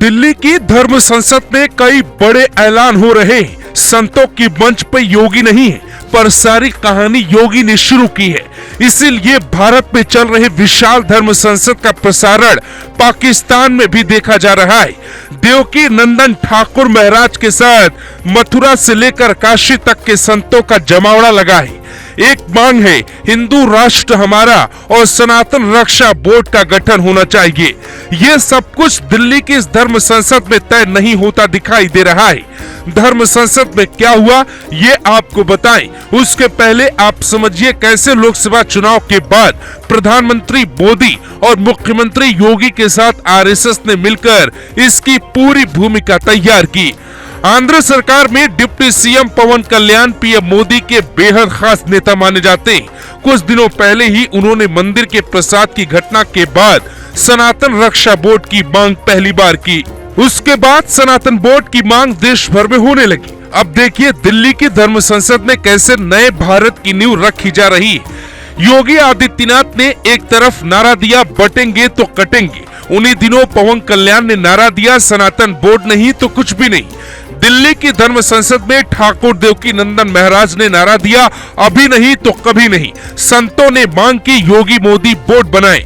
दिल्ली की धर्म संसद में कई बड़े ऐलान हो रहे हैं। संतों की मंच पे योगी नहीं है, पर सारी कहानी योगी ने शुरू की है। इसीलिए भारत में चल रहे विशाल धर्म संसद का प्रसारण पाकिस्तान में भी देखा जा रहा है। देवकी नंदन ठाकुर महाराज के साथ मथुरा से लेकर काशी तक के संतों का जमावड़ा लगा है। एक मांग है, हिंदू राष्ट्र हमारा और सनातन रक्षा बोर्ड का गठन होना चाहिए। ये सब कुछ दिल्ली की इस धर्म संसद में तय नहीं होता दिखाई दे रहा है। धर्म संसद में क्या हुआ ये आपको बताएं, उसके पहले आप समझिए कैसे लोकसभा चुनाव के बाद प्रधानमंत्री मोदी और मुख्यमंत्री योगी के साथ आरएसएस ने मिलकर इसकी पूरी भूमिका तैयार की। आंध्र सरकार में डिप्टी सीएम पवन कल्याण पीएम मोदी के बेहद खास नेता माने जाते हैं। कुछ दिनों पहले ही उन्होंने मंदिर के प्रसाद की घटना के बाद सनातन रक्षा बोर्ड की मांग पहली बार की। उसके बाद सनातन बोर्ड की मांग देश भर में होने लगी। अब देखिए दिल्ली की धर्म संसद में कैसे नए भारत की नींव रखी जा रही है। योगी आदित्यनाथ ने एक तरफ नारा दिया, बटेंगे तो कटेंगे। उन्हीं दिनों पवन कल्याण ने नारा दिया, सनातन बोर्ड नहीं तो कुछ भी नहीं। दिल्ली की धर्म संसद में ठाकुर देवकी नंदन महाराज ने नारा दिया, अभी नहीं तो कभी नहीं। संतों ने मांग की, योगी मोदी बोर्ड बनाए।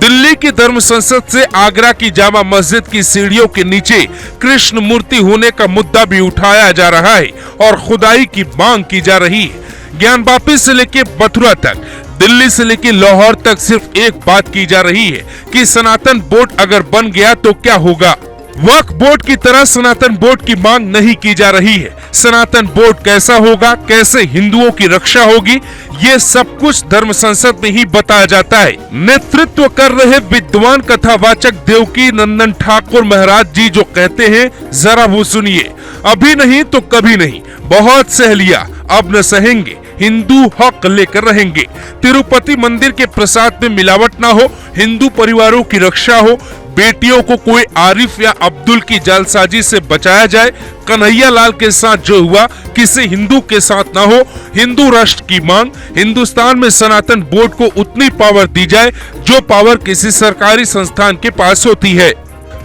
दिल्ली की धर्म संसद से आगरा की जामा मस्जिद की सीढ़ियों के नीचे कृष्ण मूर्ति होने का मुद्दा भी उठाया जा रहा है और खुदाई की मांग की जा रही है। ज्ञानवापी से लेके मथुरा तक, दिल्ली से लेके लाहौर तक सिर्फ एक बात की जा रही है कि सनातन बोर्ड अगर बन गया तो क्या होगा। वक्फ बोर्ड की तरह सनातन बोर्ड की मांग नहीं की जा रही है। सनातन बोर्ड कैसा होगा, कैसे हिंदुओं की रक्षा होगी, ये सब कुछ धर्म संसद में ही बताया जाता है। नेतृत्व कर रहे विद्वान कथावाचक देवकी नंदन ठाकुर महाराज जी जो कहते हैं, जरा वो सुनिए। अभी नहीं तो कभी नहीं, बहुत सह लिया, अब न सहेंगे, हिंदू हक लेकर रहेंगे। तिरुपति मंदिर के प्रसाद में मिलावट ना हो, हिंदू परिवारों की रक्षा हो, बेटियों को कोई आरिफ या अब्दुल की जालसाजी से बचाया जाए। कन्हैया लाल के साथ जो हुआ किसी हिंदू के साथ ना हो। हिंदू राष्ट्र की मांग, हिंदुस्तान में सनातन बोर्ड को उतनी पावर दी जाए जो पावर किसी सरकारी संस्थान के पास होती है।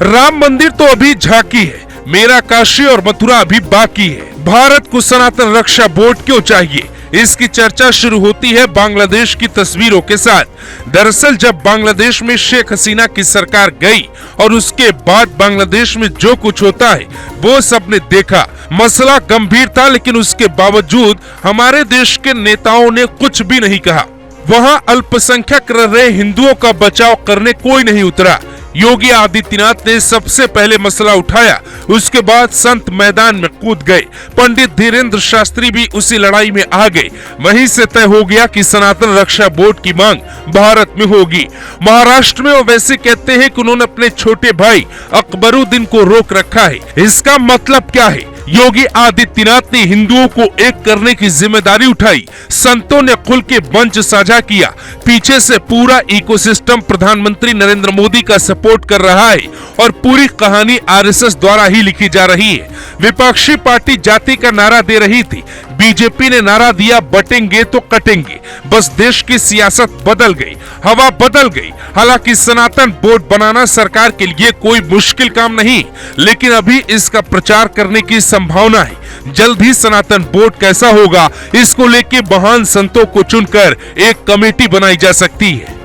राम मंदिर तो अभी झांकी है, मेरा काशी और मथुरा अभी बाकी है। भारत को सनातन रक्षा बोर्ड क्यों चाहिए, इसकी चर्चा शुरू होती है बांग्लादेश की तस्वीरों के साथ। दरअसल जब बांग्लादेश में शेख हसीना की सरकार गई और उसके बाद बांग्लादेश में जो कुछ होता है वो सबने देखा। मसला गंभीर था, लेकिन उसके बावजूद हमारे देश के नेताओं ने कुछ भी नहीं कहा। वहाँ अल्पसंख्यक रह रहे हिंदुओं का बचाव करने कोई नहीं उतरा। योगी आदित्यनाथ ने सबसे पहले मसला उठाया, उसके बाद संत मैदान में कूद गए। पंडित धीरेन्द्र शास्त्री भी उसी लड़ाई में आ गए। वहीं से तय हो गया कि सनातन रक्षा बोर्ड की मांग भारत में होगी। महाराष्ट्र में वो वैसे कहते हैं कि उन्होंने अपने छोटे भाई अकबरुद्दीन को रोक रखा है। इसका मतलब क्या है? योगी आदित्यनाथ ने हिंदुओं को एक करने की जिम्मेदारी उठाई। संतों ने खुल के मंच साझा किया। पीछे से पूरा इकोसिस्टम प्रधानमंत्री नरेंद्र मोदी का सपोर्ट कर रहा है और पूरी कहानी आरएसएस द्वारा ही लिखी जा रही है। विपक्षी पार्टी जाति का नारा दे रही थी, बीजेपी ने नारा दिया, बटेंगे तो कटेंगे। बस देश की सियासत बदल गई, हवा बदल गई। हालांकि सनातन बोर्ड बनाना सरकार के लिए कोई मुश्किल काम नहीं, लेकिन अभी इसका प्रचार करने की संभावना है। जल्द ही सनातन बोर्ड कैसा होगा, इसको लेके महान संतों को चुनकर एक कमेटी बनाई जा सकती है।